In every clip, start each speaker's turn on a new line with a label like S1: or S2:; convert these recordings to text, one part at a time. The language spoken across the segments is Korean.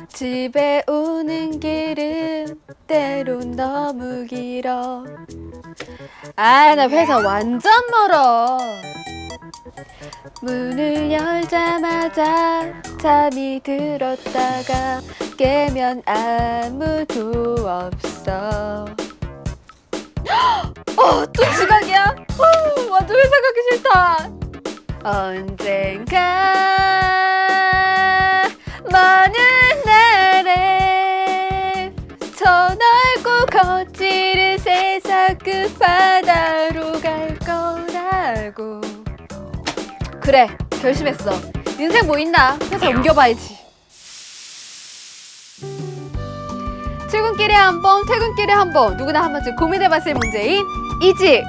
S1: 집에 오는 길은 때론 너무 길어. 아, 나 회사 완전 멀어. 문을 열자마자 잠이 들었다가 깨면 아무도 없어. 또 지각이야? 완전 회사 가기 싫다. 언젠가 먼 날에 저 넓고 거칠은 세상 끝바다로 갈 거라고. 그래, 결심했어. 인생 뭐 있나? 회사 옮겨봐야지. 출근길에 한 번, 퇴근길에 한 번, 누구나 한 번쯤 고민해봤을 문제인 이직.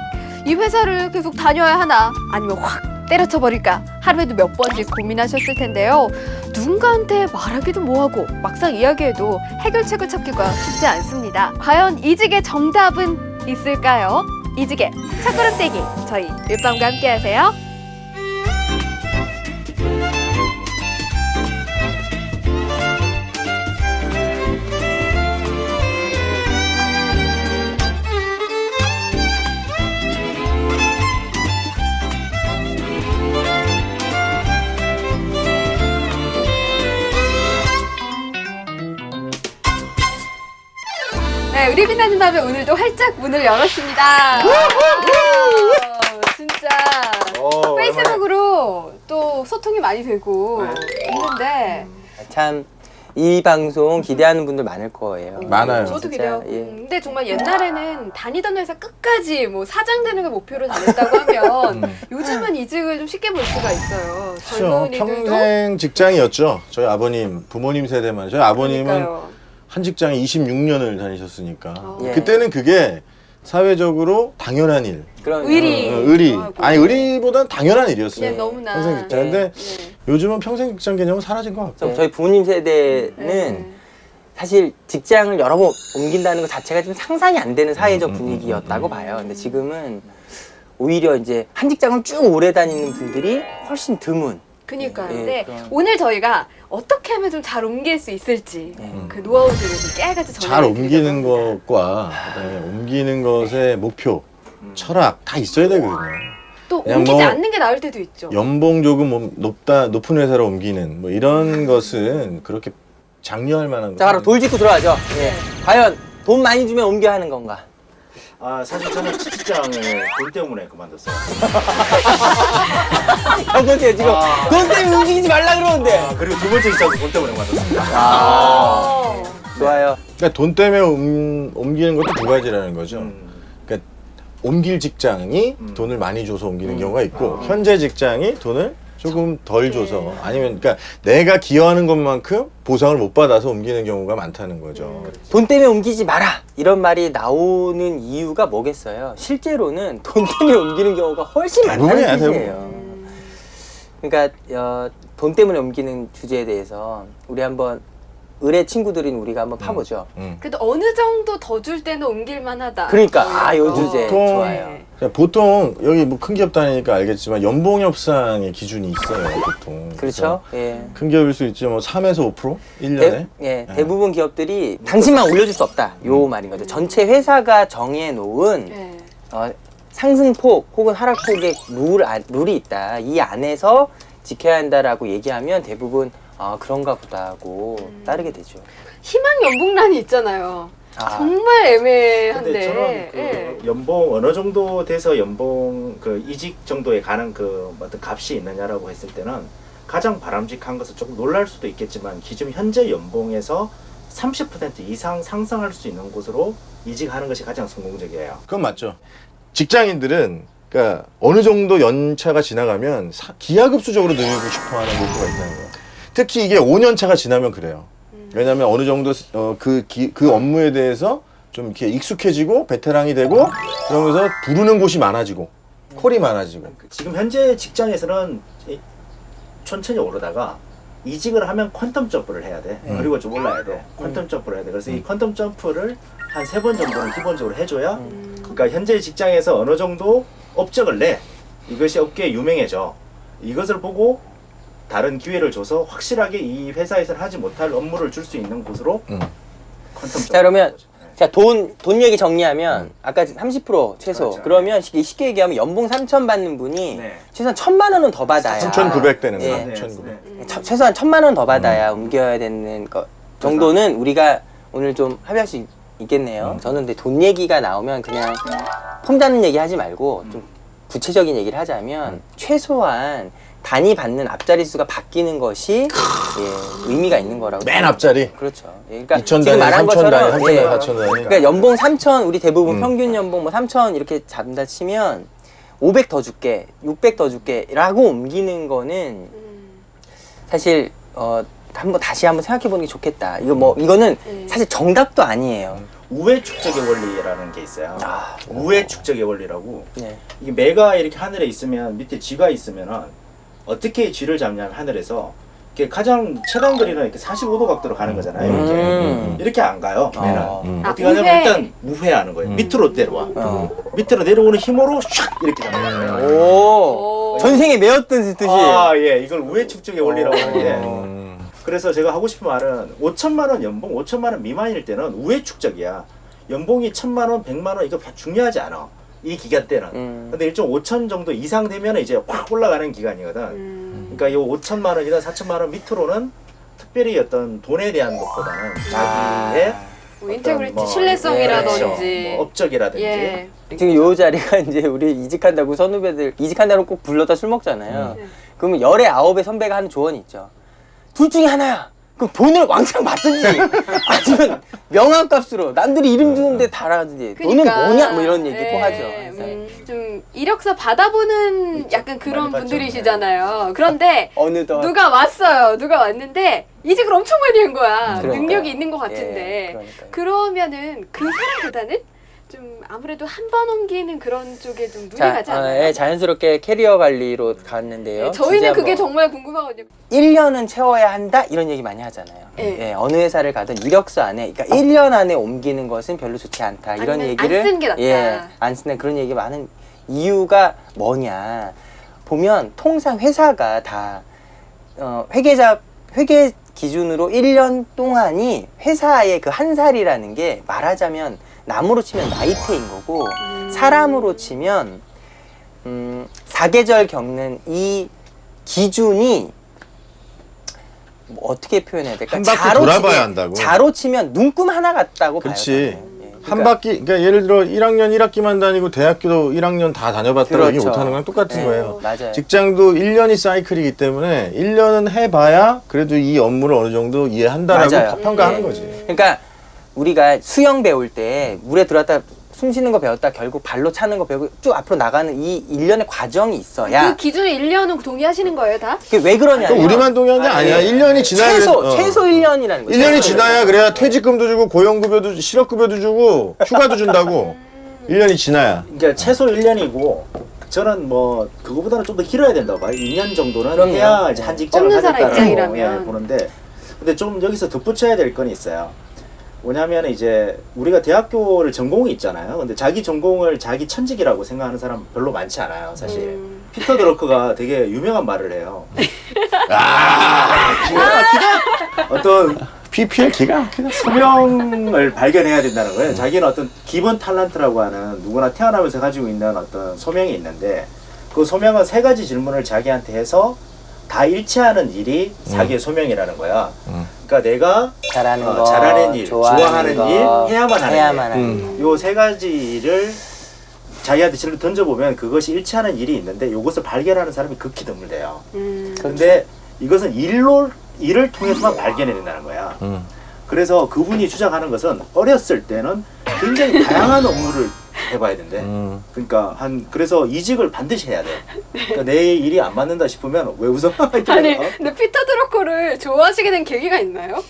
S1: 이 회사를 계속 다녀야 하나? 아니면 확 때려쳐버릴까? 하루에도 몇 번씩 고민하셨을 텐데요. 누군가한테 말하기도 뭐하고 막상 이야기해도 해결책을 찾기가 쉽지 않습니다. 과연 이직의 정답은 있을까요? 이직의 첫걸음 떼기, 저희 율밤과 함께 하세요. 네, 우리 빛나는 밤에 오늘도 활짝 문을 열었습니다. 진짜 페이스북으로 또 소통이 많이 되고 있는데
S2: 참 이 방송 기대하는 분들 많을 거예요.
S3: 많아요.
S1: 저도
S2: 진짜,
S1: 기대요.
S2: 예.
S1: 근데 정말 옛날에는 다니던 회사 끝까지 뭐 사장 되는 걸 목표로 다녔다고 하면 요즘은 이직을 좀 쉽게 볼 수가 있어요.
S3: 그렇죠.
S1: 젊은이들도
S3: 평생 직장이었죠. 저희 아버님, 부모님 세대만. 저희 아버님은
S1: 그러니까요.
S3: 한 직장에 26년을 다니셨으니까.
S2: 예.
S3: 그때는 그게 사회적으로 당연한 일.
S2: 그럼
S1: 의리.
S3: 의리.
S1: 아,
S3: 아니, 의리보다는 당연한 일이었어요.
S1: 그냥 너무나
S3: 평생 직장. 근데
S1: 네.
S3: 요즘은 평생 직장 개념은 사라진 것 같고.
S2: 저희 부모님 세대는
S1: 네.
S2: 사실 직장을 여러 번 옮긴다는 것 자체가 좀 상상이 안 되는 사회적 분위기였다고 봐요. 근데 지금은 오히려 이제 한 직장을 쭉 오래 다니는 분들이 훨씬 드문.
S1: 그니까요.
S2: 예,
S1: 근데
S2: 그럼.
S1: 오늘 저희가 어떻게 하면 좀 잘 옮길 수 있을지 그 노하우들을 좀 깨알같이
S3: 잘
S1: 전해드리려고
S3: 옮기는
S1: 합니다.
S3: 것과 그다음에 옮기는 것의 목표, 철학 다 있어야 되거든요.
S1: 또
S3: 그냥
S1: 옮기지
S3: 뭐
S1: 않는 게 나을 때도 있죠.
S3: 연봉 조금 뭐 높은 회사로 옮기는 뭐 이런 것은 그렇게 장려할 만한
S2: 자, 바로 돌 짚고 들어가죠. 예. 과연 돈 많이 주면 옮겨 하는 건가?
S4: 아, 사실 저는 직장을 돈 때문에 그만뒀어요.
S2: 보세요, 지금 돈 때문에 움직이지 말라 그러는데.
S4: 그리고 두 번째 직장도 돈 때문에 그만뒀습니다.
S1: 어.
S2: 좋아요.
S3: 그러니까 돈 때문에 옮기는 것도 두 가지라는 거죠.
S4: 음.
S3: 그러니까 옮길 직장이 돈을 많이 줘서 옮기는 경우가 있고 현재 직장이 돈을 조금 덜 줘서 아니면 그러니까 내가 기여하는 것만큼 보상을 못 받아서 옮기는 경우가 많다는 거죠.
S2: 돈 때문에 옮기지 마라 이런 말이 나오는 이유가 뭐겠어요? 실제로는 돈 때문에 옮기는 경우가 훨씬
S3: 대부분이야,
S2: 많다는 뜻이에요. 그러니까 돈 때문에 옮기는 주제에 대해서 우리 한번 의뢰 친구들인 우리가 한번 파보죠.
S1: 그래도 어느 정도 더 줄 때는 옮길만하다.
S2: 그러니까 요 주제
S3: 보통-
S2: 좋아요.
S3: 그러니까 보통 여기 뭐 큰 기업 다니니까 알겠지만 연봉 협상의 기준이 있어요, 보통.
S2: 그렇죠? 예.
S3: 그래서 큰 기업일 수 있죠. 뭐 3에서 5%? 1년에?
S2: 대부분 기업들이 당신만 올려줄 수 없다. 요 말인 거죠. 전체 회사가 정해놓은
S1: 네.
S2: 상승폭 혹은 하락폭의 룰이 있다. 이 안에서 지켜야 한다라고 얘기하면 대부분 그런가 보다 하고 따르게 되죠.
S1: 희망 연봉란이 있잖아요.
S2: 아.
S1: 정말 애매한데.
S4: 근데 저는 그
S1: 예.
S4: 연봉 어느 정도 돼서 연봉 그 이직 정도에 가는 그 어떤 값이 있느냐라고 했을 때는 가장 바람직한 것은 조금 놀랄 수도 있겠지만 기존 현재 연봉에서 30% 이상 상승할 수 있는 곳으로 이직하는 것이 가장 성공적이에요.
S3: 그건 맞죠. 직장인들은 그러니까 어느 정도 연차가 지나가면 기하급수적으로 늘리고 싶어하는 목표가 있다는 거예요. 특히 이게 5년 차가 지나면 그래요. 왜냐하면 어느 정도 그 업무에 대해서 좀 이렇게 익숙해지고 베테랑이 되고 그러면서 부르는 곳이 많아지고 콜이 많아지고.
S4: 지금 현재 직장에서는 천천히 오르다가 이직을 하면 퀀텀 점프를 해야 돼. 그리고 좀 올라야 돼. 퀀텀 점프를 해야 돼. 그래서 이 퀀텀 점프를 한 3번 정도는 기본적으로 해줘야 그러니까 현재 직장에서 어느 정도 업적을 내. 이것이 업계에 유명해져. 이것을 보고 다른 기회를 줘서 확실하게 이 회사에서는 하지 못할 업무를 줄 수 있는 곳으로 퀀텀 점프.
S2: 자, 그러면 자, 돈 얘기 정리하면 아까 30% 최소.
S4: 그렇죠.
S2: 그러면 쉽게 얘기하면 연봉 3천 받는 분이
S4: 네.
S2: 최소한 1,000만 원은 더 받아야
S3: 3,900 되는 거야.
S2: 예.
S3: 1,900.
S2: 최소한 1,000만 원 더 받아야 옮겨야 되는 거 정도는 우리가 오늘 좀 합의할 수 있겠네요. 저는 근데 돈 얘기가 나오면 그냥 폼 잡는 얘기 하지 말고 좀 구체적인 얘기를 하자면 최소한 단위 받는 앞자리 수가 바뀌는 것이 예, 의미가 있는 거라고.
S3: 맨 앞자리.
S2: 그렇죠. 예, 그러니까
S3: 2천
S2: 지금
S3: 단위,
S2: 말한
S3: 3천 단위,
S2: 것처럼
S3: 3천
S2: 예,
S3: 단위, 4천 단위.
S2: 그러니까 연봉 3천 우리 대부분 평균 연봉 뭐 3천 이렇게 잡는다 치면 500 더 줄게, 600 더 줄게라고 옮기는 거는 사실 한번 다시 한번 생각해 보는 게 좋겠다. 이거 뭐 이거는 사실 정답도 아니에요.
S4: 우회 축적의 원리라는 게 있어요. 우회 축적의 원리라고.
S2: 네.
S4: 이게 매가 이렇게 하늘에 있으면 밑에 쥐가 있으면은 어떻게 쥐를 잡냐면 하늘에서 이렇게 가장 최단 거리는 이렇게 45도 각도로 가는 거잖아요. 이렇게 이렇게 안 가요. 매는 어떻게 하냐면
S1: 우회.
S4: 일단 우회하는 거예요. 밑으로 내려와. 밑으로 내려오는 힘으로 샥 이렇게 잡는 거예요.
S2: 오, 전생에 매였던 듯이.
S4: 아, 예, 이걸 우회 축적의 원리라고 하는데. 그래서 제가 하고 싶은 말은 5천만 원 연봉, 5천만 원 미만일 때는 우회 축적이야. 연봉이 1,000만 원, 100만 원 이거 중요하지 않아. 이 기간 때는. 근데 일종 5천 정도 이상 되면 이제 확 올라가는 기간이거든. 그러니까 이 5천만 원이나 4천만 원 밑으로는 특별히 어떤 돈에 대한 것보다는 자기의
S1: 뭐 인테그리티,
S4: 뭐,
S1: 신뢰성이라든지.
S4: 뭐 업적이라든지.
S1: 예.
S2: 지금 요 자리가 이제 우리 이직한다고 선후배들 이직한다고 꼭 불러다 술 먹잖아요. 그러면 열의 아홉의 선배가 하는 조언이 있죠. 둘 중에 하나야. 그럼 돈을 왕창 받든지 아니면 명함값으로 남들이 이름 주는데 달아든지 너는 뭐냐 뭐 이런 얘기 꼭 하죠. 그래서
S1: 좀 이력서 받아보는 약간 그런
S4: 많이
S1: 분들이시잖아요. 그런데
S2: 어느덧
S1: 누가 왔어요. 누가 왔는데 이직을 엄청 많이 한 거야.
S2: 그러니까요.
S1: 능력이 있는 것
S2: 예,
S1: 같은데.
S2: 그러니까요.
S1: 그러면은 그 사람보다는 좀 아무래도 한 번 옮기는 그런 쪽에 좀 눈이
S2: 자,
S1: 가지 않나요?
S2: 예, 자연스럽게 캐리어 관리로 갔는데요.
S1: 네, 저희는
S2: 주제
S1: 그게
S2: 한번.
S1: 정말 궁금하거든요.
S2: 1년은 채워야 한다 이런 얘기 많이 하잖아요.
S1: 네.
S2: 예, 어느 회사를 가든 이력서 안에 그러니까 1년 안에 옮기는 것은 별로 좋지 않다 이런
S1: 아니면
S2: 얘기를
S1: 안 쓰는 게 낫다.
S2: 예, 안 쓰는 그런 얘기 많은 이유가 뭐냐 보면 통상 회사가 다 회계 기준으로 1년 동안이 회사의 그 한 살이라는 게 말하자면 남으로 치면 나이테인 거고 사람으로 치면 4계절 겪는 이 기준이 뭐 어떻게 표현해야 될까?
S3: 한 바퀴 돌아봐야 한다고.
S2: 자로 치면 눈금 하나 같다고
S3: 그치.
S2: 봐요. 저는. 예.
S3: 한 바퀴, 그러니까 예를 들어 1학년 1학기만 다니고 대학교도 1학년 다 다녀봤다고 얘기
S2: 그렇죠.
S3: 못하는 거랑 똑같은
S2: 네,
S3: 거예요.
S2: 맞아요.
S3: 직장도 1년이 사이클이기 때문에 1년은 해봐야 그래도 이 업무를 어느 정도 이해한다라고
S2: 맞아요.
S3: 평가하는
S2: 네.
S3: 거지.
S2: 그러니까 우리가 수영 배울 때 물에 들어갔다 숨 쉬는 거 배웠다 결국 발로 차는 거 배우고 쭉 앞으로 나가는 이 일련의 과정이 있어야
S1: 그 기준에 1년은 동의하시는 거예요, 다?
S2: 그게 왜 그러냐면
S3: 또 우리만 동의한 게 아니야. 1년이 지나야
S2: 최소 1년이라는 거죠.
S3: 1년이 지나야 그래야 퇴직금도 주고 고용급여도 실업급여도 주고 휴가도 준다고. 1년이 지나야.
S4: 그러니까 최소 1년이고 저는 뭐 그거보다는 좀 더 길어야 된다고 봐요. 2년 정도는
S2: 그럼요.
S4: 해야 이제 한 직장을
S1: 없는 사람
S4: 하겠다라고
S1: 입장이라면.
S4: 예, 보는데 근데 좀 여기서 덧붙여야 될 건 있어요. 뭐냐면 이제 우리가 대학교를 전공이 있잖아요. 근데 자기 전공을 자기 천직이라고 생각하는 사람 별로 많지 않아요, 사실. 피터 드러커가 되게 유명한 말을 해요.
S3: 기가 막히다.
S4: 어떤
S3: PPL 기가 막히다.
S4: 소명을 발견해야 된다는 거예요. 자기는 어떤 기본 탤런트라고 하는 누구나 태어나면서 가지고 있는 어떤 소명이 있는데 그 소명은 3가지 질문을 자기한테 해서 다 일치하는 일이 자기의 소명이라는 거야. 그러니까 내가
S2: 잘하는 거,
S4: 잘하는 일, 좋아하는
S2: 거,
S4: 일, 해야만 하는 일. 요 3가지를 자기한테 질문 던져보면 그것이 일치하는 일이 있는데 이것을 발견하는 사람이 극히 드물대요. 근데 이것은 일을 통해서만 발견해야 된다는 거야. 그래서 그분이 주장하는 것은 어렸을 때는 굉장히 다양한 업무를 해봐야 된대. 그러니까 그래서 이직을 반드시 해야 돼. 그러니까 내 일이 안 맞는다 싶으면 왜 웃어?
S1: 아니, 근데 피터 드러커를 좋아하시게 된 계기가 있나요?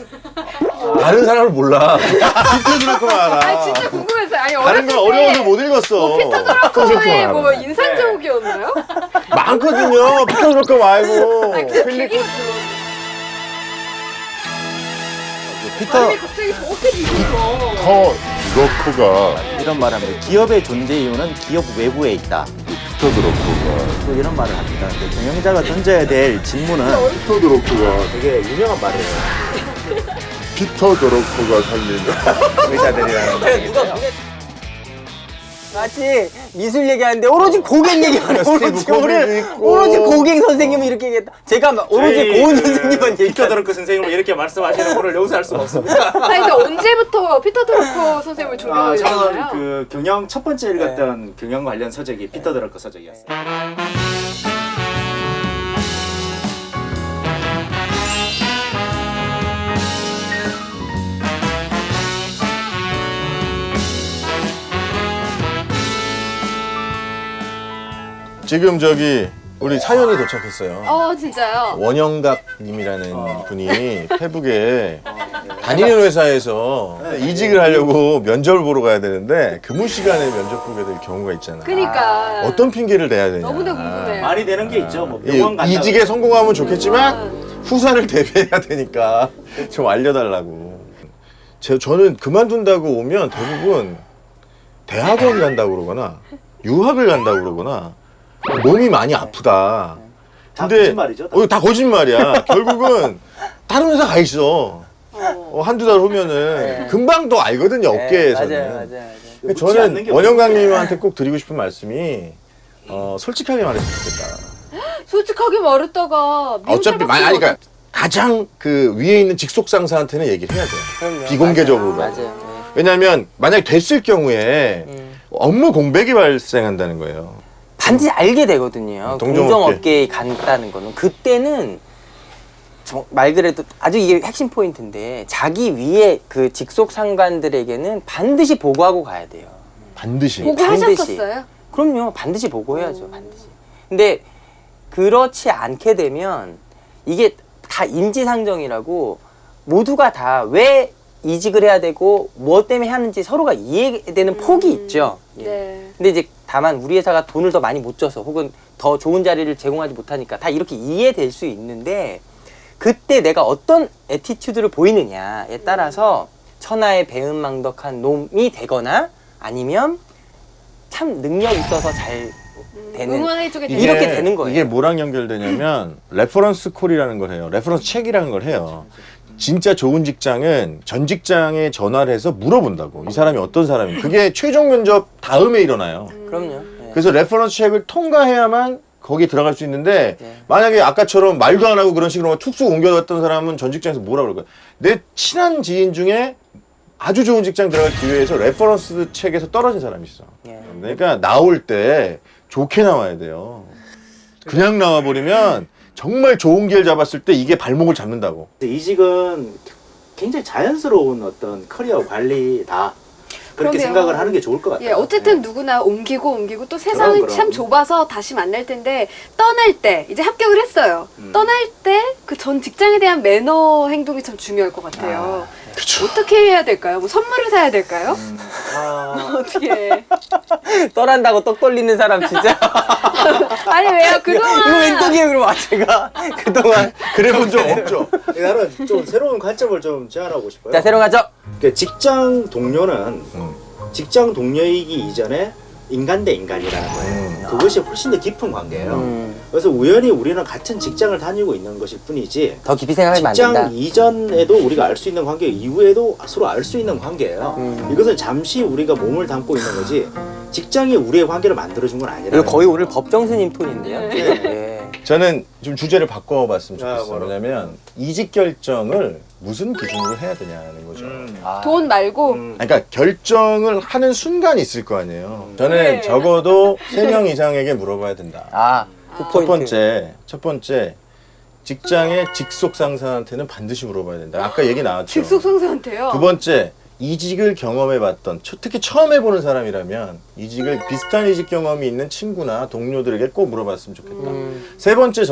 S3: 다른 사람을 몰라. 피터 드러커만 알아.
S1: 아니, 진짜 궁금했어요. 아니,
S3: 다른 건 어려워서 못 읽었어.
S1: 피터 드러커의 뭐
S3: 알아.
S1: 인상적이었나요?
S3: 많거든요. 피터 드러커 말고.
S1: 아니, 그
S3: 필립
S1: 계기가
S3: 피터
S1: 갑자기 저렇게 비교해서.
S3: 드러커가
S4: 이런 말을 합니다. 기업의 존재 이유는 기업 외부에 있다.
S3: 피터 드러커가
S4: 또 이런 말을 합니다. 그 경영자가 던져야 될 질문은
S3: 피터 드러커가
S4: 되게 유명한 말이에요.
S3: 피터 드러커가 살린
S4: 의사들이라는 말이겠죠.
S2: 마치 미술 얘기하는데 오로지 고객 얘기만 해.
S3: 스티브
S2: 오로지
S3: 코비도
S2: 오늘
S3: 있고.
S2: 오로지 고객 선생님은 이렇게 얘기했다. 제가 막 오로지 고은 선생님만
S4: 피터
S2: 얘기했다.
S4: 드러커 선생님을 이렇게 말씀하시는 분을 용서할 수가 없습니다.
S1: 아니 근데 언제부터 피터 드러커 선생님을 존경하게
S4: 저는
S1: 되셨나요?
S4: 그 경영 첫 번째 읽었던 경영 관련 서적이 피터 드러커 서적이었어요.
S3: 지금 저기 우리 사연이 도착했어요.
S1: 진짜요?
S3: 원영각님이라는 분이 페북에 다니는 회사에서 이직을 하려고 면접을 보러 가야 되는데 근무 시간에 면접 보게 될 경우가 있잖아.
S1: 그니까
S3: 어떤 핑계를 대야 되냐.
S1: 너무나 궁금해요.
S4: 많이 되는 게 있죠. 뭐
S3: 이-
S4: 병원 간다.
S3: 이직에 성공하면 좋겠지만 후사를 대비해야 되니까 좀 알려달라고. 저는 그만둔다고 오면 대부분 대학원 간다고 그러거나 유학을 간다고 그러거나 몸이 많이 아프다.
S4: 다 거짓말이죠. 다.
S3: 다 거짓말이야. 결국은 다른 회사 가 있어. 한두 달 후면은 금방 또 알거든요, 업계에서는.
S2: 네, 맞아요, 맞아요.
S4: 묻지 않는
S3: 저는
S4: 게
S3: 원영강님한테 꼭 드리고 싶은 말씀이 솔직하게 말했으면 좋겠다.
S1: 솔직하게 말했다가
S3: 어차피 아니 그러니까 가장 그 위에 있는 직속 상사한테는 얘기를 해야 돼요.
S2: 그럼요.
S3: 비공개적으로.
S2: 맞아요.
S3: 왜냐하면 만약에 됐을 경우에 업무 공백이 발생한다는 거예요.
S2: 반드시 알게 되거든요.
S3: 동종업계.
S2: 동종업계에 간다는 거는 그때는 말 그대로 아주 이게 핵심 포인트인데 자기 위에 그 직속 상관들에게는 반드시 보고하고 가야 돼요.
S3: 반드시.
S1: 보고하셨었어요?
S2: 그럼요. 반드시 보고해야죠. 반드시. 근데 그렇지 않게 되면 이게 다 인지상정이라고 모두가 다 왜 이직을 해야 되고 뭐 때문에 하는지 서로가 이해되는 폭이 있죠. 예.
S1: 네.
S2: 근데 이제 다만 우리 회사가 돈을 더 많이 못 줘서 혹은 더 좋은 자리를 제공하지 못하니까 다 이렇게 이해될 수 있는데 그때 내가 어떤 애티튜드를 보이느냐에 따라서 천하의 배은망덕한 놈이 되거나 아니면 참 능력 있어서 잘 되는
S1: 응원해주게 되는
S2: 이렇게 되는 거예요.
S3: 이게 뭐랑 연결되냐면 레퍼런스 콜이라는 걸 해요. 레퍼런스 책이라는 걸 해요. 진짜 좋은 직장은 전 직장에 전화를 해서 물어본다고. 이 사람이 어떤 사람인지. 그게 최종 면접 다음에 일어나요.
S2: 그럼요. 예.
S3: 그래서 레퍼런스 책을 통과해야만 거기에 들어갈 수 있는데
S2: 네.
S3: 만약에 아까처럼 말도 안 하고 그런 식으로 툭 쑥 옮겨갔던 사람은 전 직장에서 뭐라 그럴 거야. 내 친한 지인 중에 아주 좋은 직장 들어갈 기회에서 레퍼런스 책에서 떨어진 사람이 있어.
S2: 예.
S3: 그러니까 나올 때 좋게 나와야 돼요. 그냥 나와버리면 정말 좋은 길 잡았을 때 이게 발목을 잡는다고.
S4: 이직은 굉장히 자연스러운 어떤 커리어 관리다. 그렇게
S1: 그러면-
S4: 생각을 하는 게 좋을 것 같아요.
S1: 예, 어쨌든
S4: 네.
S1: 누구나 옮기고 또 세상이
S4: 그럼.
S1: 참 좁아서 다시 만날 텐데 떠날 때 이제 합격을 했어요. 떠날 때 그 전 직장에 대한 매너 행동이 참 중요할 것 같아요.
S3: 그쵸.
S1: 어떻게 해야 될까요? 뭐 선물을 사야 될까요? 어떻게?
S2: 떠난다고 떡 돌리는 사람 진짜
S1: 아니 왜요?
S2: 이거
S1: 그동안
S2: 웬 떡이에요 그럼 제가 그동안
S3: 그래 본 적 없죠?
S4: 나는 좀 새로운 관점을 좀 제안하고 싶어요.
S2: 자 새로 가죠.
S4: 그러니까 직장 동료는 직장 동료이기 이전에 인간 대 인간이라는 거예요. 그것이 훨씬 더 깊은 관계예요. 그래서 우연히 우리는 같은 직장을 다니고 있는 것일 뿐이지
S2: 더 깊이 생각하면 안
S4: 직장
S2: 된다.
S4: 이전에도 우리가 알 수 있는 관계, 이후에도 서로 알 수 있는 관계예요. 이것은 잠시 우리가 몸을 담고 있는 거지 직장이 우리의 관계를 만들어준 건 아니라.
S2: 이거 거의 오늘 법정 스님 톤인데요.
S1: 네.
S2: 예.
S3: 저는 좀 주제를 바꿔봤으면
S4: 아,
S3: 좋겠어요.
S4: 뭐라고?
S3: 왜냐면 이직 결정을 무슨 기준으로 해야 되냐는 거죠.
S2: 아,
S1: 돈 말고
S3: 그러니까 결정을 하는 순간이 있을 거 아니에요. 저는
S1: 네.
S3: 적어도 3명 이상에게 물어봐야 된다.
S2: 아, 그 포인트.
S3: 첫 번째, 직장의 직속 상사한테는 반드시 물어봐야 된다. 아까 얘기 나왔죠.
S1: 직속 상사한테요.
S3: 두 번째, 이직을 경험해봤던, 특히 처음 해보는 사람이라면 이직을 비슷한 이직 경험이 있는 친구나 동료들에게 꼭 물어봤으면 좋겠다. 세 번째,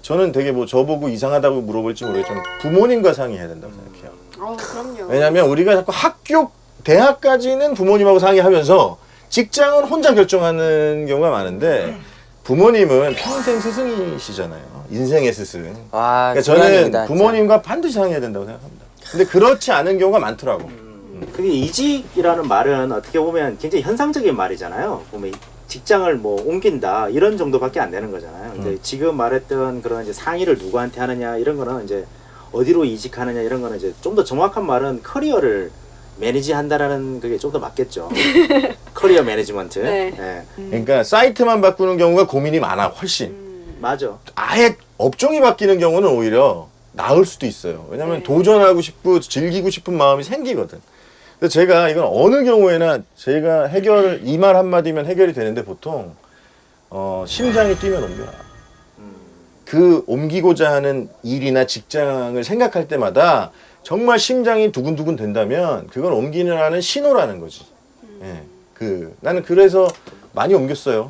S3: 저는 되게 뭐 저보고 이상하다고 물어볼지 모르겠지만 부모님과 상의해야 된다고 생각해요.
S1: 그럼요.
S3: 왜냐하면 우리가 자꾸 학교, 대학까지는 부모님하고 상의하면서 직장은 혼자 결정하는 경우가 많은데 부모님은 평생 스승이시잖아요. 인생의 스승.
S2: 와,
S3: 그러니까
S2: 중요한
S3: 저는
S2: 얘기다, 진짜.
S3: 부모님과 반드시 상의해야 된다고 생각합니다. 근데 그렇지 않은 경우가 많더라고.
S4: 그게 이직이라는 말은 어떻게 보면 굉장히 현상적인 말이잖아요. 보면 직장을 뭐 옮긴다 이런 정도밖에 안 되는 거잖아요. 이제 지금 말했던 그런 이제 상의를 누구한테 하느냐 이런 거는 이제 어디로 이직하느냐 이런 거는 이제 좀 더 정확한 말은 커리어를 매니지한다라는 그게 좀 더 맞겠죠. 커리어 매니지먼트.
S1: 네.
S4: 예.
S3: 그러니까 사이트만 바꾸는 경우가 고민이 많아 훨씬.
S4: 맞아.
S3: 아예 업종이 바뀌는 경우는 오히려 나을 수도 있어요. 왜냐면
S1: 네.
S3: 도전하고 싶고 즐기고 싶은 마음이 생기거든. 근데 제가 이건 어느 경우에나 제가 이 말 한마디면 해결이 되는데 보통 심장이 뛰면 옮겨라. 그 옮기고자 하는 일이나 직장을 생각할 때마다 정말 심장이 두근두근 된다면 그건 옮기느라는 신호라는 거지. 예. 나는 그래서 많이 옮겼어요.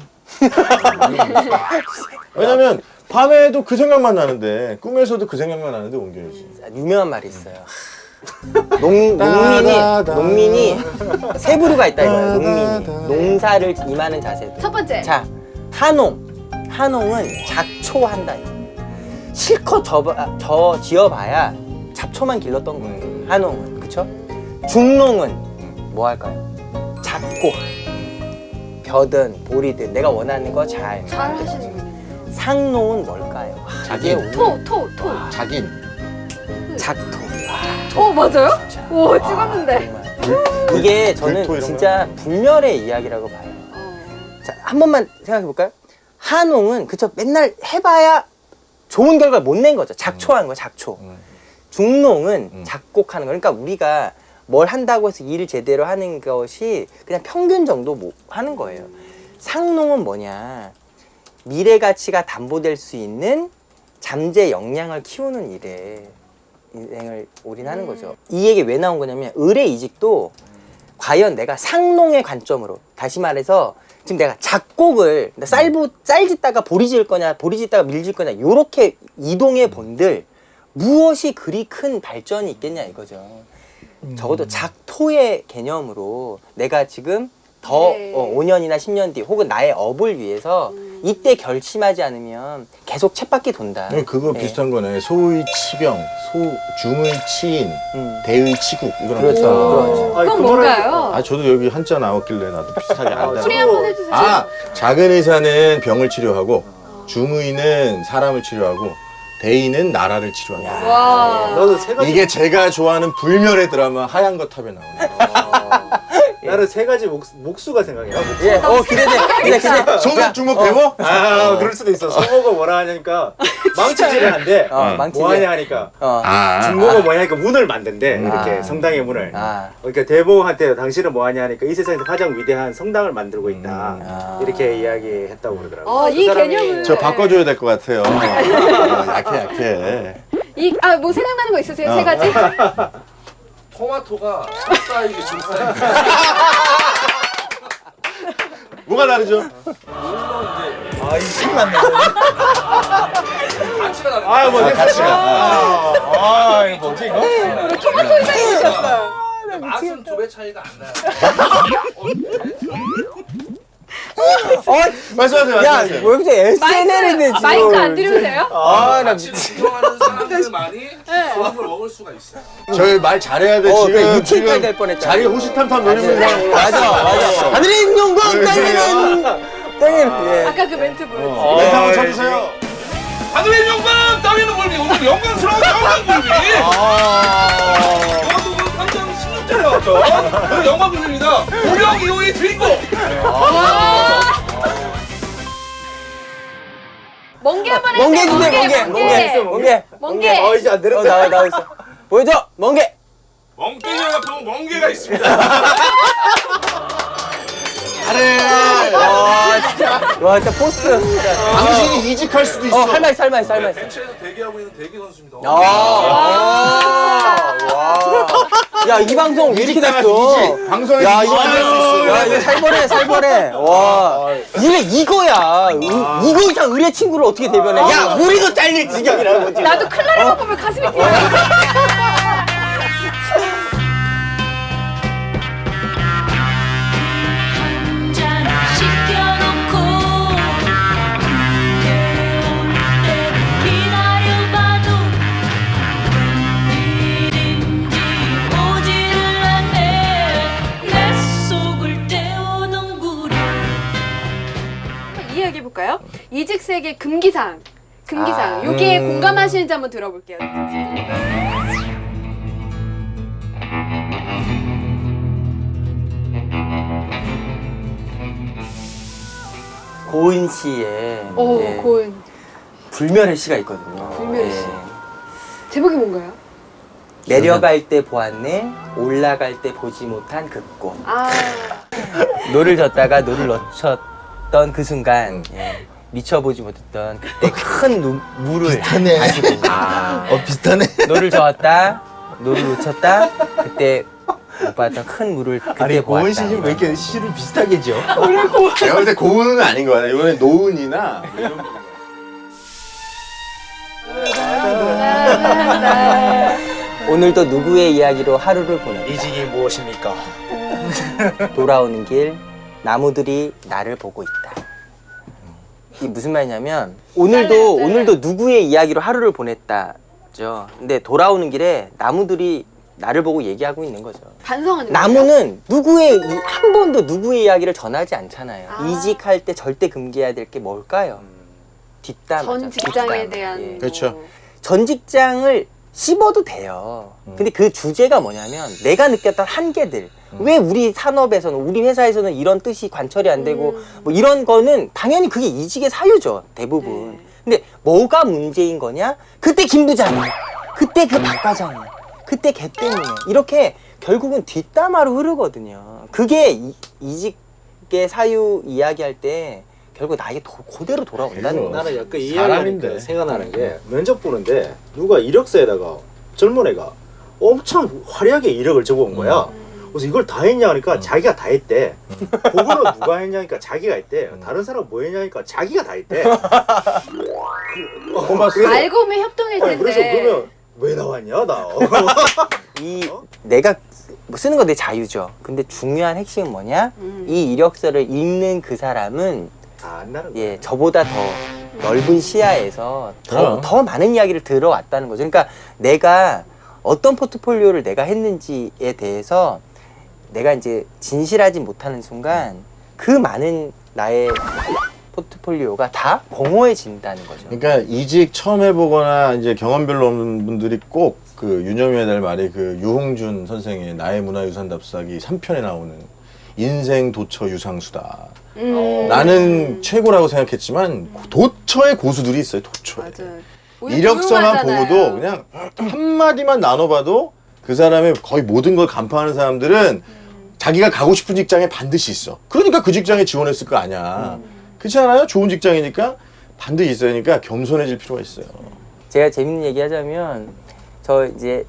S3: 왜냐면 밤에도 그 생각만 나는데 꿈에서도 그 생각만 나는데 옮겨야지.
S2: 유명한 말이 있어요. 농민이 세 부류가 있다 이거예요. 농민이 농사를 임하는 자세들.
S1: 첫 번째.
S2: 자, 한농은 작초한다. 실컷 지어봐야 잡초만 길렀던 거예요. 한농은 그쵸? 중농은 뭐 할까요? 작고 벼든 보리든 내가 원하는 거 잘
S1: 하시는군요.
S2: 상농은 뭘까요?
S3: 자긴.
S1: 토.
S3: 자긴.
S2: 작토.
S1: 맞아요? 오, 찍었는데.
S2: 정말. 이게 저는
S3: 불토 이런
S2: 진짜 불멸의 이야기라고 봐요. 자, 한 번만 생각해 볼까요? 한농은 그쵸 맨날 해봐야 좋은 결과를 못 낸 거죠. 작초하는 거 작초. 중농은 작곡하는 거. 그러니까 우리가 뭘 한다고 해서 일을 제대로 하는 것이 그냥 평균 정도 뭐 하는 거예요. 상농은 뭐냐? 미래 가치가 담보될 수 있는 잠재 역량을 키우는 일에 인생을 올인하는 거죠. 이 얘기 왜 나온 거냐면 의뢰 이직도 과연 내가 상농의 관점으로 다시 말해서 지금 내가 작곡을 쌀 짓다가 보리 질 거냐 보리 짓다가 밀 질 거냐 요렇게 이동해 본들 무엇이 그리 큰 발전이 있겠냐 이거죠. 적어도 작토의 개념으로 내가 지금 더
S1: 네.
S2: 5년이나 10년 뒤 혹은 나의 업을 위해서 이때 결심하지 않으면 계속 쳇바퀴 돈다.
S3: 그거
S2: 네.
S3: 비슷한 거네. 소의 치병, 중의 치인, 대의 치국 이거랑
S2: 그렇죠.
S3: 비슷한 거.
S2: 그렇죠.
S1: 그건 뭔가요?
S3: 아 저도 여기 한자 나왔길래 나도 비슷하게 안다.
S1: 소리 한번 해주세요.
S3: 작은 의사는 병을 치료하고 중의는 사람을 치료하고 대의는 나라를 치료한다.
S1: 와.
S4: 나도 세 가지
S3: 이게 제가 좋아하는 불멸의 드라마 하얀 거 탑에 나오는
S4: 나는 세 가지 목수가 생각이 나.
S2: 예, 기대돼. 근데
S3: 소목 주목 대모?
S4: 그럴 수도 있어. 성호가 뭐라 하냐니까 망치질을 한대.
S2: 망치질.
S4: 뭐 하냐 하니까. 중고가 뭐냐 하니까 문을 만든대. 이렇게 성당의 문을. 그러니까 대모한테 당신은 뭐 하냐 하니까 이 세상에서 가장 위대한 성당을 만들고 있다. 이렇게 이야기했다고 그러더라고요.
S1: 이
S4: 그 사람이
S1: 개념을.
S3: 저 바꿔줘야 될 것 같아요. 약해.
S1: 뭐 생각나는 거 있으세요? 세 가지?
S5: 토마토가 sap사이기 중사이기
S3: 뭐가 다르죠?
S5: 물론 이제
S4: 이 맞네.
S5: 가치가 다르다.
S4: 뭐
S3: 가치가. 이거 뭐지 이거?
S1: 토마토 이상이셨어요.
S5: 맛은 두 배 차이가 안 나요.
S3: 말씀하세요.
S2: 야, 뭐 여기서 SNL인데 지금.
S1: 마이크 안 들으면 돼요?
S2: 나
S5: 가치를 인정하는 사람들만이 좋은 걸 먹을 수가 있어요.
S3: 저희 말 잘해야 돼
S2: 그래,
S3: 지금.
S2: 유출까지 될 뻔했잖아.
S3: 자리 호시탐탐 노리는 사람.
S2: 맞아. 하늘의 용공 땅에는 예.
S1: 아까 그 멘트 보여주세요.
S3: 멘트 한번 쳐주세요.
S5: 하늘의 영광, 땅에는 멀미, 오늘 영광스러운 영광굴비. 영광굴비 3장 16절 나왔죠. 오늘 영광굴비입니다. 고령 이후의 주인공.
S1: 멍게 한번 해주세요.
S2: 멍게 주세요. 멍게.
S4: 이제 안 되는데.
S2: 나와 있어. 보여줘. 멍게.
S5: 멍게녀 같은 멍게가 있습니다.
S3: 잘해.
S2: 와, 진짜 포스.
S3: 당신이 이직할 수도 있어.
S2: 할 말 있어.
S5: 벤치에서 대기하고 있는 대기 선수입니다.
S2: 야, 이 방송 왜 이렇게 됐어?
S3: 방송에서
S2: 야, 이거
S3: 할수 있어.
S2: 야, 이거 살벌해. 와. 이거야. 이거 이상 의뢰 친구를 어떻게 대변해? 야, 우리도 잘릴 지경이라는 거지.
S1: 나도 클라리만 보면 가슴이 뛰어요.
S6: 기다려봐도 웬일인지
S1: 이직 세계 금기상. 여기에 공감하시는지 한번 들어볼게요.
S2: 고은 씨의
S1: 오,
S2: 예,
S1: 고은.
S2: 불멸의 시가 있거든요.
S1: 불멸의 시.
S2: 예.
S1: 제목이 뭔가요?
S2: 내려갈 때 보았네, 올라갈 때 보지 못한 그 꽃.
S1: 아,
S2: 노를 젓다가 노를 놓쳤던 그 순간, 예, 미쳐보지 못했던 그때 큰 물을
S3: 비슷하네.
S2: 다시 본
S3: 비슷하네.
S2: 노를 저었다, 노를 놓쳤다, 그때 못 봤던 큰 물을 그때
S3: 아니
S2: 보았다.
S3: 고은 씨는 왜 이렇게 시를 비슷하게 지어? 내가 볼 때 고은은 아닌 거 같아. 이번에 노은이나 이런 거.
S2: 오늘도 누구의 이야기로 하루를 보낸다.
S4: 이직이 무엇입니까?
S2: 돌아오는 길 나무들이 나를 보고 있다. 이게 무슨 말이냐면 오늘도 누구의 이야기로 하루를 보냈다죠. 근데 돌아오는 길에 나무들이 나를 보고 얘기하고 있는 거죠.
S1: 반성하는
S2: 나무는 한 번도 누구의 이야기를 전하지 않잖아요.
S1: 아.
S2: 이직할 때 절대 금기해야 될 게 뭘까요? 뒷담.
S1: 전 직장에 대한
S3: 그렇죠.
S1: 뭐.
S2: 전 직장을 씹어도 돼요. 근데 그 주제가 뭐냐면 내가 느꼈던 한계들. 왜 우리 산업에서는 우리 회사에서는 이런 뜻이 관철이 안 되고 뭐 이런 거는 당연히 그게 이직의 사유죠. 대부분.
S1: 네.
S2: 근데 뭐가 문제인 거냐? 그때 김 부장이, 그때 그 박 과장이, 그때 걔 때문에 이렇게 결국은 뒷담화로 흐르거든요. 그게 이직의 사유 이야기할 때 결국 나에게 그대로 돌아온다는 거예요.
S4: 나는 약간 이
S3: 사람인데.
S4: 이야기하니까 생각나는 게 면접 보는데 누가 이력서에다가 젊은 애가 엄청 화려하게 이력을 적어온 거야. 그래서 이걸 다 했냐 하니까 자기가 다 했대. 그거는 누가 했냐니까 자기가 했대. 다른 사람 뭐 했냐니까 자기가 다 했대.
S1: 알고 보면 협동일 텐데.
S4: 그래서 그러면 왜 나왔냐 나.
S2: 내가 뭐 쓰는 건 내 자유죠. 근데 중요한 핵심은 뭐냐? 이 이력서를 읽는 그 사람은
S4: 다 안다는 거야.
S2: 예, 저보다 더 넓은 시야에서 더 많은 이야기를 들어왔다는 거죠. 그러니까 내가 어떤 포트폴리오를 내가 했는지에 대해서 내가 이제 진실하지 못하는 순간 그 많은 나의 포트폴리오가 다 공허해진다는 거죠.
S3: 그러니까 이직 처음 해보거나 이제 경험 별로 없는 분들이 꼭 그 유념해야 될 말이 그 유홍준 선생의 나의 문화유산 답사기 3편에 나오는 인생 도처 유상수다. 나는 최고라고 생각했지만 도처의 고수들이 있어요. 도처에.
S1: 맞아요.
S3: 이력서만
S1: 조용하잖아요.
S3: 보고도 그냥 한마디만 나눠봐도 그 사람의 거의 모든 걸 간파하는 사람들은 자기가 가고 싶은 직장에 반드시 있어. 그러니까 그 직장에 지원했을 거 아니야. 그렇지 않아요? 좋은 직장이니까 반드시 있어야 하니까 겸손해질 필요가 있어요.
S2: 제가 재밌는 얘기 하자면 저 이제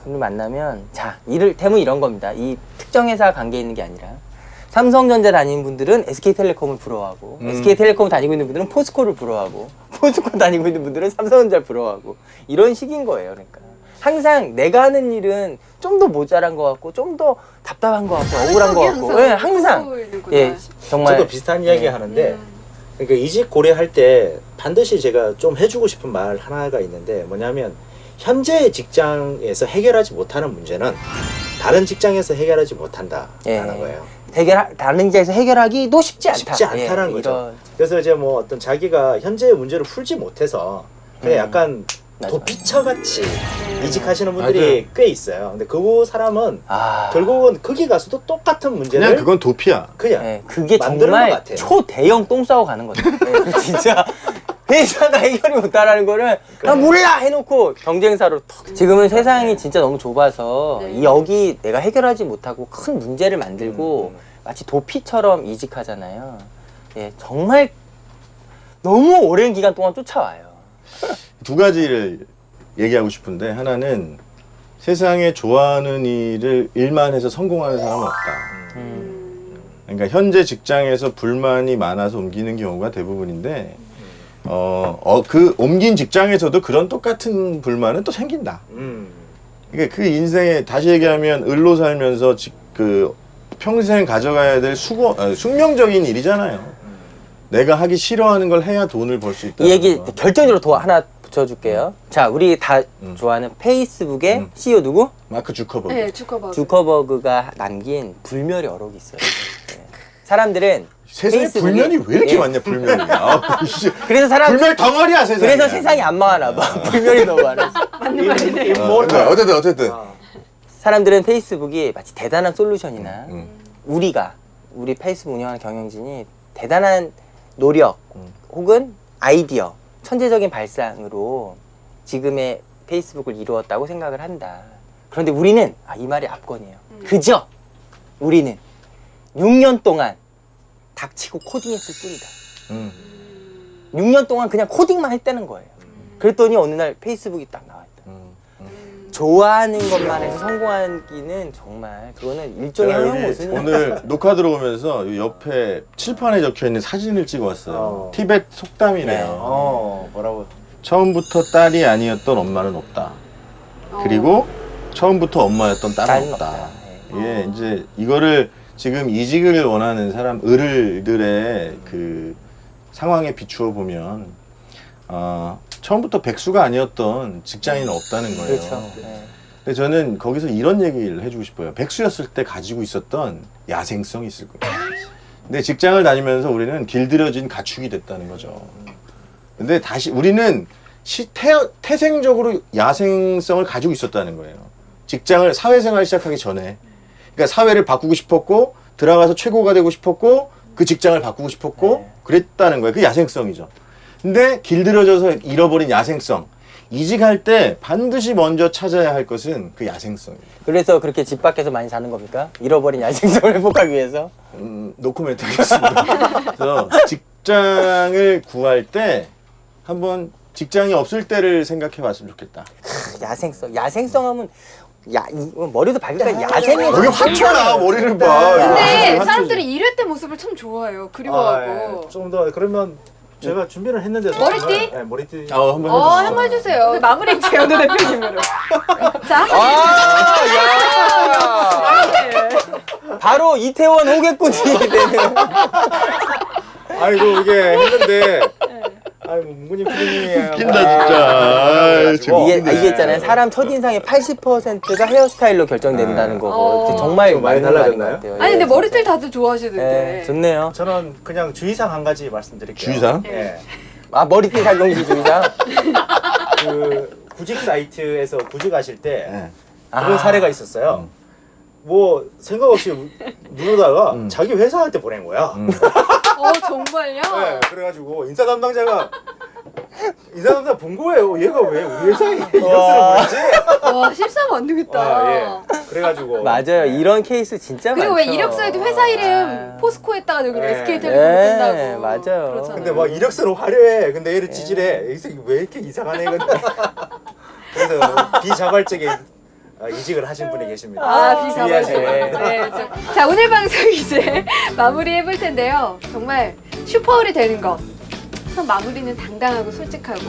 S2: 분을 만나면 자 이를테면 이런 겁니다. 이 특정 회사 관계에 있는 게 아니라 삼성전자 다니는 분들은 SK텔레콤을 부러워하고 SK텔레콤 다니고 있는 분들은 포스코를 부러워하고 포스코 다니고 있는 분들은 삼성전자를 부러워하고 이런 식인 거예요. 그러니까 항상 내가 하는 일은 좀 더 모자란 것 같고 좀 더 답답한 것 같고 억울한 것 같고 예, 항상 예, 정말
S4: 저도 비슷한 이야기 하는데 그러니까 이직 고려할 때 반드시 제가 좀 해주고 싶은 말 하나가 있는데 뭐냐면 현재 직장에서 해결하지 못하는 문제는 다른 직장에서 해결하지 못한다라는 거예요.
S2: 다른 직장에서 해결하기도 쉽지 않다.
S4: 쉽지 않다는
S2: 예,
S4: 거죠. 그래서 이제 뭐 어떤 자기가 현재의 문제를 풀지 못해서 그냥 약간
S2: 맞아.
S4: 도피처같이 이직하시는 분들이 꽤 있어요. 근데 그 사람은 결국은 거기 가서도 똑같은 문제를
S3: 그냥 그건 도피야.
S4: 그냥
S2: 예, 그게
S4: 만드는 것
S2: 정말
S4: 같아요.
S2: 초대형 똥 싸고 가는 거죠. 예, 진짜 회사가 해결이 못하라는 거를 나 몰라 해놓고 경쟁사로 턱. 지금은 세상이 진짜 너무 좁아서
S1: 네.
S2: 여기 내가 해결하지 못하고 큰 문제를 만들고 마치 도피처럼 이직하잖아요. 예, 정말 너무 오랜 기간 동안 쫓아와요.
S3: 두 가지를 얘기하고 싶은데 하나는 세상에 좋아하는 일만 해서 성공하는 사람은 없다. 그러니까 현재 직장에서 불만이 많아서 옮기는 경우가 대부분인데 그 옮긴 직장에서도 그런 똑같은 불만은 또 생긴다. 그러니까 그 인생에 다시 얘기하면 을로 살면서 그 평생 가져가야 될 숙명적인 일이잖아요. 내가 하기 싫어하는 걸 해야 돈을 벌 수 있다.
S2: 이 얘기 결정적으로 하나 붙여줄게요. 자, 우리 다 좋아하는 페이스북의 CEO 누구?
S3: 마크 주커버그.
S1: 네, 주커버그.
S2: 주커버그가 남긴 불멸의 어록이 있어요. 네. 사람들은
S3: 세상에
S2: 페이스북이-
S3: 불면이 왜 이렇게
S2: 예.
S3: 많냐 불면이. 아, 씨.
S2: 그래서 사람
S3: 불면 덩어리야 세상에.
S2: 그래서 세상이 안 망하나 봐. 불면이 너무 많아서.
S3: 어쨌든.
S2: 사람들은 페이스북이 마치 대단한 솔루션이나
S3: 음.
S2: 우리 페이스북 운영하는 경영진이 대단한 노력 혹은 아이디어, 천재적인 발상으로 지금의 페이스북을 이루었다고 생각을 한다. 그런데 우리는 이 말이 압권이에요. 그저 우리는 6년 동안 닥치고 코딩했을 뿐이다. 6년 동안 그냥 코딩만 했다는 거예요. 그랬더니 어느 날 페이스북이 딱 나왔다. 좋아하는 것만 해서 성공하기는 정말 그거는 일종의
S3: 제가
S2: 허용
S3: 여기
S2: 모습이에요.
S3: 오늘 녹화 들어오면서 이 옆에 칠판에 적혀 있는 사진을 찍어 왔어요. 티벳 속담이래요.
S4: 뭐라고?
S3: 처음부터 딸이 아니었던 엄마는 없다. 그리고 처음부터 엄마였던 딸은
S2: 딸은
S3: 없다.
S2: 없다.
S3: 예, 이제 이거를 지금 이직을 원하는 사람 을들의 그 상황에 비추어 보면 처음부터 백수가 아니었던 직장인은 없다는 거예요.
S2: 그렇죠. 네.
S3: 근데 저는 거기서 이런 얘기를 해주고 싶어요. 백수였을 때 가지고 있었던 야생성이 있을 거예요. 근데 직장을 다니면서 우리는 길들여진 가축이 됐다는 거죠. 근데 다시 우리는 태생적으로 야생성을 가지고 있었다는 거예요. 직장을 사회생활 시작하기 전에. 그러니까 사회를 바꾸고 싶었고 들어가서 최고가 되고 싶었고 그 직장을 바꾸고 싶었고
S2: 네.
S3: 그랬다는 거예요. 그 야생성이죠. 근데 길들여져서 잃어버린 야생성. 이직할 때 반드시 먼저 찾아야 할 것은 그 야생성이에요.
S2: 그래서 그렇게 집 밖에서 많이 사는 겁니까? 잃어버린 야생성을 회복하기 위해서?
S3: 노코멘트 하겠습니다. 그래서 직장을 구할 때 한번 직장이 없을 때를 생각해 봤으면 좋겠다.
S2: 야생성 하면 머리도 밝으니까 야생이
S3: 여기 화쳐나 머리를 봐.
S1: 근데
S3: 화쳐지.
S1: 사람들이 이럴 때 모습을 참 좋아해요. 그리워하고.
S4: 좀 더 그러면 제가 준비를 했는데
S1: 머리띠?
S4: 네, 머리띠.
S3: 한번 해주세요.
S1: 한번 해주세요. 마무리 재현우 대표님으로. 자,
S2: 바로 이태원 호객꾼이 되는.
S4: 아이고 이게 했는데 아이고 문근님 PD님이
S3: 웃긴다 진짜. 지금
S2: 이게 있잖아요. 사람 첫인상의 80%가 헤어스타일로 결정된다는 거고. 정말
S4: 좀 많이
S2: 맞는 말인
S4: 달라졌나요?
S2: 것 같아요.
S1: 아니 근데
S2: 예,
S1: 머리들
S2: 진짜.
S1: 다들 좋아하시던데.
S2: 네, 좋네요.
S4: 저는 그냥 주의사항 한 가지 말씀드릴게요.
S3: 주의사항?
S4: 예.
S2: 머리띠 살경주의자.
S4: 그 구직 사이트에서 구직하실 때
S3: 네.
S4: 그런 사례가 있었어요. 뭐 생각 없이 누르다가 자기 회사한테 보낸 거야.
S1: 정말요?
S4: 네, 그래가지고 인사 담당자 본 거예요. 얘가 왜 우리 회사에 이력서를 보냈지?
S1: 와, 실수하면 안 되겠다.
S4: 예. 그래가지고
S2: 맞아요. 이런 케이스 진짜
S1: 그리고
S2: 많죠.
S1: 왜 이력서에도 회사 이름 포스코에다가 여기
S4: 네.
S1: SK텔레콤
S2: 네,
S1: 뜬다고.
S2: 맞아요.
S1: 그렇잖아요.
S4: 근데 막 이력서로 화려해. 근데 얘를 지질해. 이 새끼 왜 이렇게 이상하네. 근데 그래서 비자발적인 이직을 하신 분이 계십니다.
S1: 비사발적.
S4: 주의하셔야 돼요.
S1: 네, 자, 오늘 방송 이제 마무리해 볼 텐데요. 정말 슈퍼울이 되는 것. 참 마무리는 당당하고 솔직하고.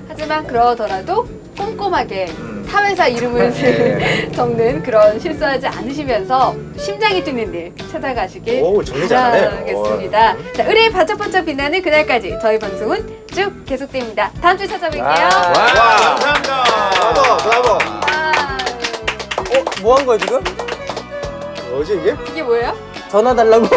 S1: 하지만 그러더라도 꼼꼼하게 타회사 이름을 적는 그런 실수하지 않으시면서 심장이 뛰는 일 찾아가시길
S4: 오, 정리 잘하네.
S1: 바라겠습니다. 자, 의뢰 반짝반짝 빛나는 그날까지 저희 방송은 쭉 계속됩니다. 다음 주에 찾아뵐게요.
S4: 와, 감사합니다. 브라보.
S2: 뭐 한 거야 지금?
S4: 뭐지 이게?
S1: 이게 뭐예요?
S2: 전화 달라고?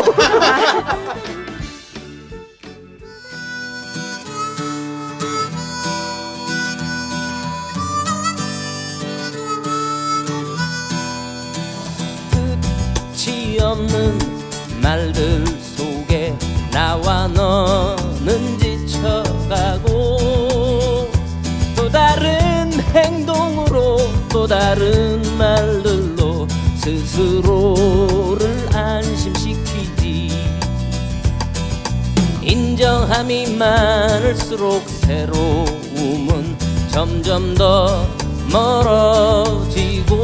S6: 끝이 없는 말들 속에 나와 너는 지쳐가고 또 다른 행동으로 또 다른 말들로 스스로를 안심시키지. 인정함이 많을수록 새로움은 점점 더 멀어지고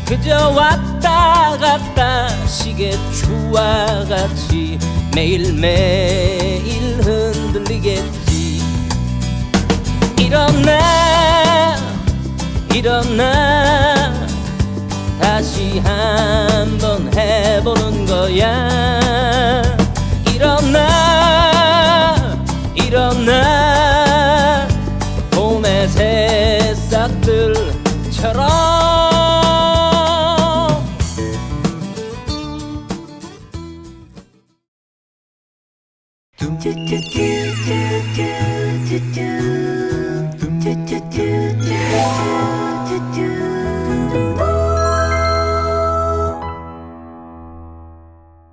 S6: 그저 왔다 갔다 시계추와 같이 매일매일 흔들리겠지. 일어나 다시 한번 해보는 거야. 일어나 봄의 새싹들처럼
S7: do do do do do do do